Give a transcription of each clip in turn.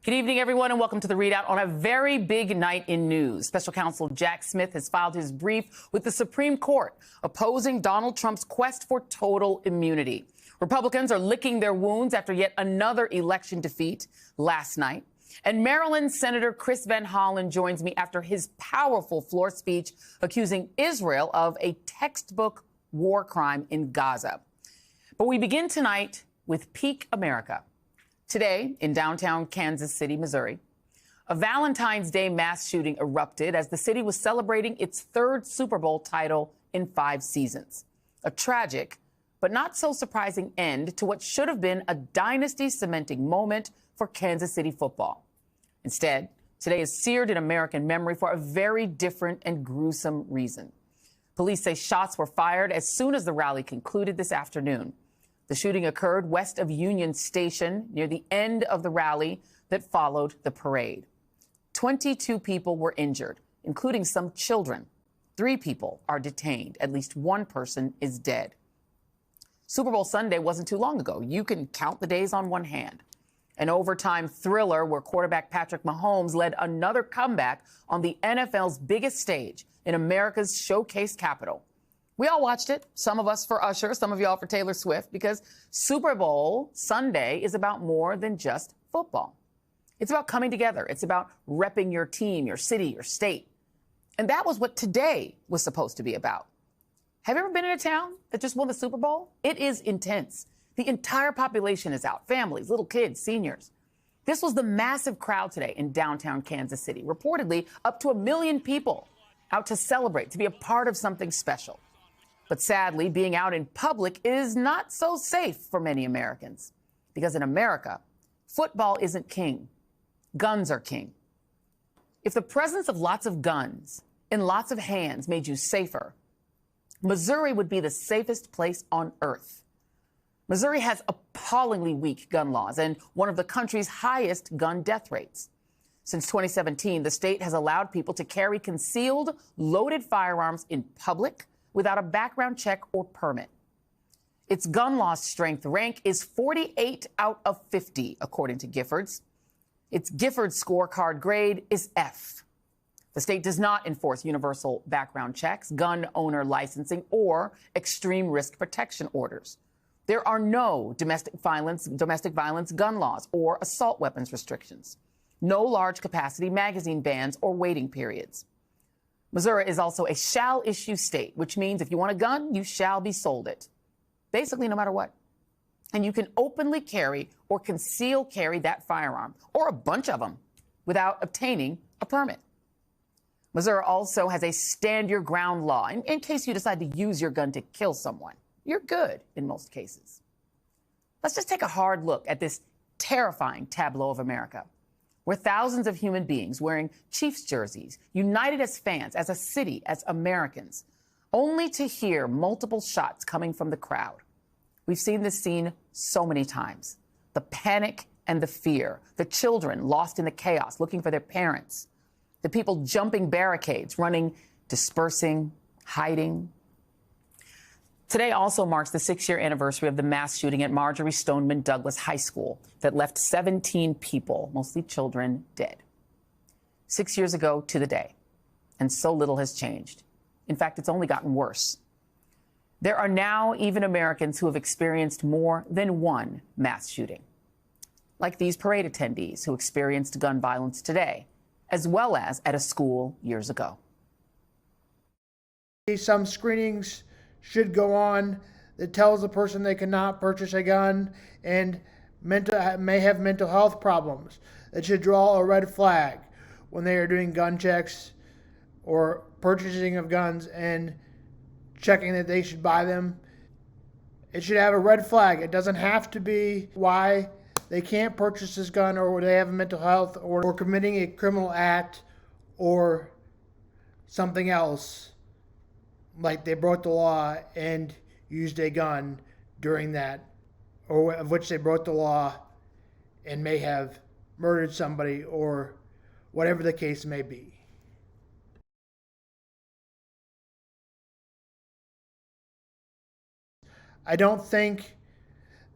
Good evening, everyone, and welcome to The ReidOut on a very big night in news. Special counsel Jack Smith has filed his brief with the Supreme Court opposing Donald Trump's quest for total immunity. Republicans are licking their wounds after yet another election defeat last night. And Maryland Senator Chris Van Hollen joins me after his powerful floor speech accusing Israel of a textbook war crime in Gaza. But we begin tonight with Peak America. Today, in downtown Kansas City, Missouri, a Valentine's Day mass shooting erupted as the city was celebrating its third Super Bowl title in 5 seasons. A tragic, but not so surprising end to what should have been a dynasty-cementing moment for Kansas City football. Instead, today is seared in American memory for a very different and gruesome reason. Police say shots were fired as soon as the rally concluded this afternoon. The shooting occurred west of Union Station near the end of the rally that followed the parade. 22 people were injured, including some children. 3 people are detained. At least 1 person is dead. Super Bowl Sunday wasn't too long ago. You can count the days on one hand. An overtime thriller where quarterback Patrick Mahomes led another comeback on the NFL's biggest stage in America's showcase capital. We all watched it, some of us for Usher, some of y'all for Taylor Swift, because Super Bowl Sunday is about more than just football. It's about coming together. It's about repping your team, your city, your state. And that was what today was supposed to be about. Have you ever been in a town that just won the Super Bowl? It is intense. The entire population is out, families, little kids, seniors. This was the massive crowd today in downtown Kansas City, reportedly up to 1 million people out to celebrate, to be a part of something special. But sadly, being out in public is not so safe for many Americans. Because in America, football isn't king. Guns are king. If the presence of lots of guns in lots of hands made you safer, Missouri would be the safest place on earth. Missouri has appallingly weak gun laws and one of the country's highest gun death rates. Since 2017, the state has allowed people to carry concealed, loaded firearms in public without a background check or permit. Its gun law strength rank is 48 out of 50, according to Giffords. Its Giffords scorecard grade is F. The state does not enforce universal background checks, gun owner licensing, or extreme risk protection orders. There are no domestic violence gun laws or assault weapons restrictions. No large capacity magazine bans or waiting periods. Missouri is also a shall-issue state, which means if you want a gun, you shall be sold it. Basically, no matter what. And you can openly carry or conceal carry that firearm, or a bunch of them, without obtaining a permit. Missouri also has a stand-your-ground law in case you decide to use your gun to kill someone. You're good in most cases. Let's just take a hard look at this terrifying tableau of America, where thousands of human beings wearing Chiefs jerseys, united as fans, as a city, as Americans, only to hear multiple shots coming from the crowd. We've seen this scene so many times. The panic and the fear, the children lost in the chaos, looking for their parents, the people jumping barricades, running, dispersing, hiding. Today also marks the 6-year anniversary of the mass shooting at Marjory Stoneman Douglas High School that left 17 people, mostly children, dead. 6 years ago to the day, and so little has changed. In fact, it's only gotten worse. There are now even Americans who have experienced more than one mass shooting, like these parade attendees who experienced gun violence today, as well as at a school years ago. Some screenings should go on that tells the person they cannot purchase a gun and may have mental health problems. That should draw a red flag when they are doing gun checks or purchasing of guns and checking that they should buy them. It should have a red flag. It doesn't have to be why they can't purchase this gun or they have a mental health or committing a criminal act or something else, like they broke the law and used a gun during that, or of which they broke the law and may have murdered somebody or whatever the case may be. I don't think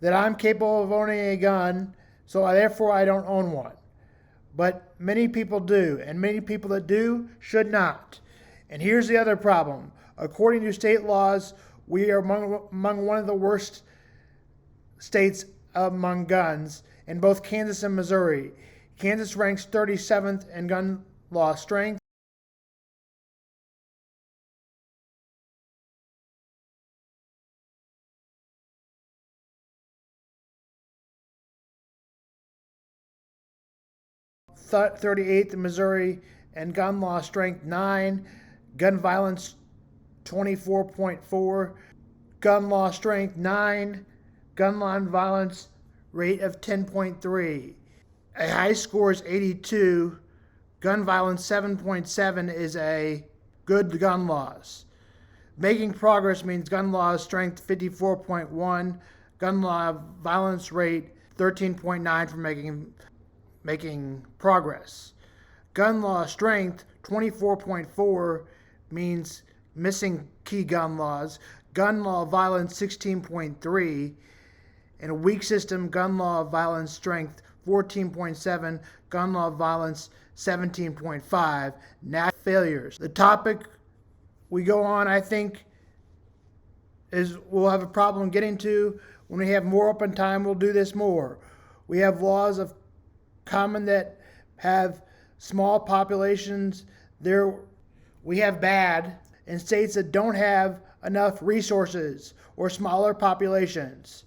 that I'm capable of owning a gun, so therefore I don't own one. but many people do, and many people that do should not. And here's the other problem. According to state laws, we are among one of the worst states among guns in both Kansas and Missouri. Kansas ranks 37th in gun law strength. Th 38th in Missouri and gun law strength 9, gun violence 24.4, gun law strength 9, gun violence rate of 10.3. A high score is 82, gun violence 7.7 is a good gun laws. Making progress means gun law strength 54.1, gun law violence rate 13.9 for making progress. Gun law strength 24.4 means missing key gun laws. Gun law violence 16.3. In a weak system, gun law violence strength 14.7, gun law violence 17.5. National failures. The topic we go on, I think, is we'll have a problem getting to. When we have more open time, we'll do this more. We have laws of common that have small populations. We have bad in states that don't have enough resources or smaller populations.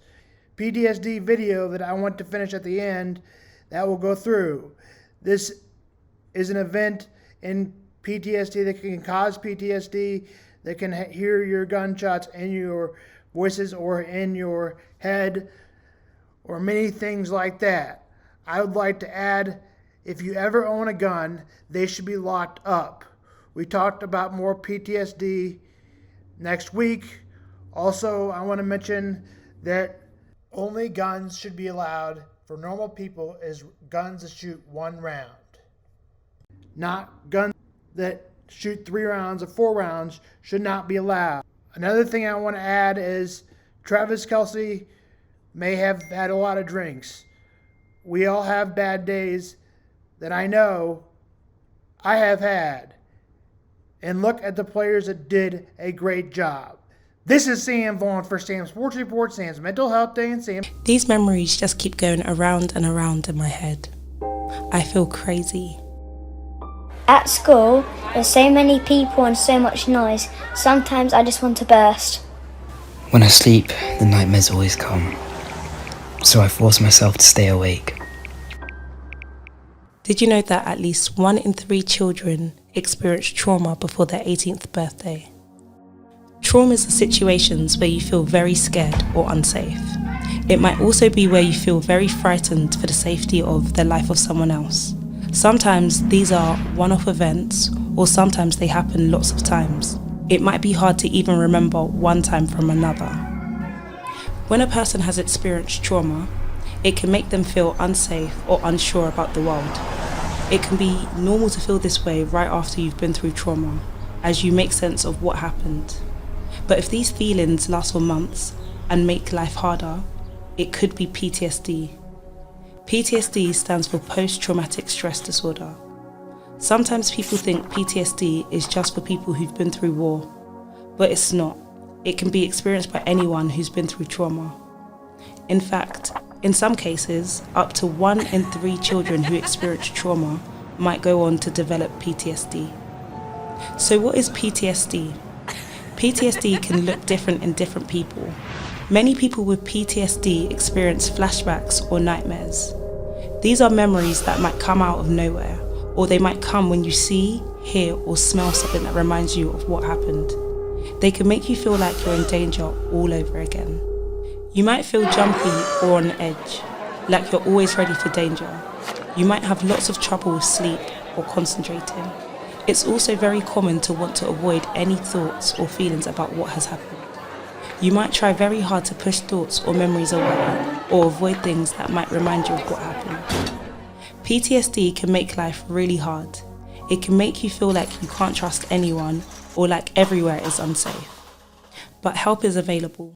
PTSD video that I want to finish at the end that will go through. This is an event in PTSD that can cause PTSD, that can hear your gunshots in your voices or in your head or many things like that. I would like to add, if you ever own a gun, they should be locked up. We talked about more PTSD next week. Also, I want to mention that only guns should be allowed for normal people is guns that shoot 1 round. Not guns that shoot 3 rounds or 4 rounds should not be allowed. Another thing I want to add is Travis Kelce may have had a lot of drinks. We all have bad days that I know I have had. And look at the players that did a great job. This is Sam Vaughn for Sam Sports Report, Sam's Mental Health Day, and Sam. These memories just keep going around and around in my head. I feel crazy. At school, there's so many people and so much noise. Sometimes I just want to burst. When I sleep, the nightmares always come. So I force myself to stay awake. Did you know that at least 1 in 3 children experience trauma before their 18th birthday? Traumas are situations where you feel very scared or unsafe. It might also be where you feel very frightened for the safety of the life of someone else. Sometimes these are one-off events, or sometimes they happen lots of times. It might be hard to even remember one time from another. When a person has experienced trauma, it can make them feel unsafe or unsure about the world. It can be normal to feel this way right after you've been through trauma, as you make sense of what happened. But if these feelings last for months and make life harder, it could be PTSD. PTSD stands for post-traumatic stress disorder. Sometimes people think PTSD is just for people who've been through war, but it's not. It can be experienced by anyone who's been through trauma. In fact, in some cases, up to 1 in 3 children who experience trauma might go on to develop PTSD. So what is PTSD? PTSD can look different in different people. Many people with PTSD experience flashbacks or nightmares. These are memories that might come out of nowhere, or they might come when you see, hear, or smell something that reminds you of what happened. They can make you feel like you're in danger all over again. You might feel jumpy or on edge, like you're always ready for danger. You might have lots of trouble with sleep or concentrating. It's also very common to want to avoid any thoughts or feelings about what has happened. You might try very hard to push thoughts or memories away, or avoid things that might remind you of what happened. PTSD can make life really hard. It can make you feel like you can't trust anyone, or like everywhere is unsafe. But help is available.